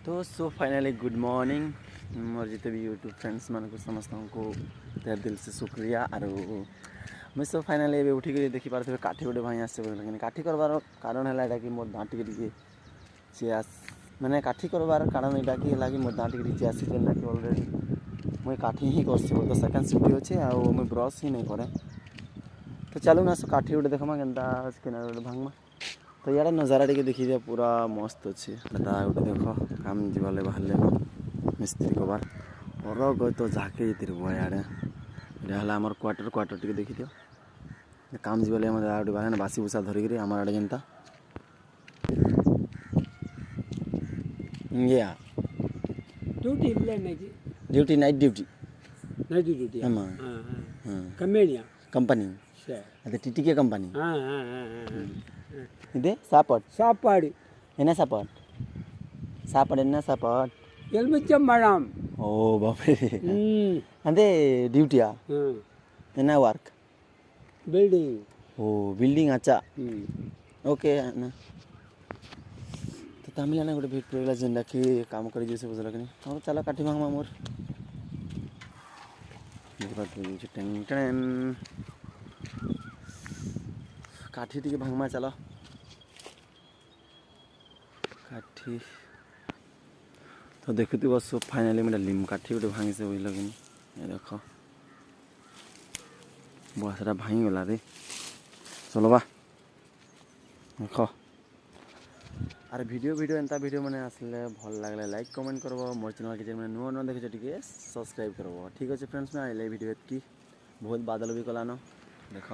तो so finally good morning मोर जिते भी यूट्यूब फ्रेंड्स मान को समस्त को तहे दिल से शुक्रिया। आरो मुझे सो फाइनली ए उठिक देखिपे काठी गोटे भाई आस काठी करवार कारण है कि मोर दाँत टे चेस मैंने काठी करवार कारण यहाँ कि है कि मोर दाँत टे चेस जेनटा कि अलरेडी मुझे काठी ही कर तो सेकेंड सिफ्ट अच्छे आउ मुझे ब्रश ही नहीं करे। तो चलू ना सो काठी गोटे देखमा के गोटे भांगमा। तो यार नजारा टे देखी दिया पूरा मस्त अच्छे दादा गोटे देख काम जीवाले बाहर मिस्त्री कबार और गए तो झाके ये बुआ यार यहाँ आमर क्वार्टर टे देखी दियो काम जीवाले दादा गोटे बाहर बासी बुसा धरिकी आम आड़े जेनता या ड्यूटी नाइट ड्यूटी कंपनी अदे टीटीके कंपनी इदे सापाடு என்ன சாப்பாடு என்ன சாப்பாடு எலுமிச்சம் பழம் ஓ பாபே அதே டியூட்டியா என்ன वर्क बिल्डिंग ओ बिल्डिंग अच्छा ओके ना तो तमिलनाडु गोटे भेट पड़ा जेनटा कि काम कर बुझल कि हाँ चल काठी भांगमा मोर काठी टी भांगमा चल काठी तो देखुती बस फाइनाली मैं लिम काठी गोटे भांगी से बुझल कि देख बहुत सारा भांगी गला रे चलो बा देख आर वीडियो एंता वीडियो मैंने आसले भल लगले लाइक कमेंट करब मोर चैनल के मैंने नुआ नुआ देखे टे सब्सक्राइब करब। ठीक अच्छे फ्रेंड्स मैं आइले वीडियो की बहुत बादल भी कलान देख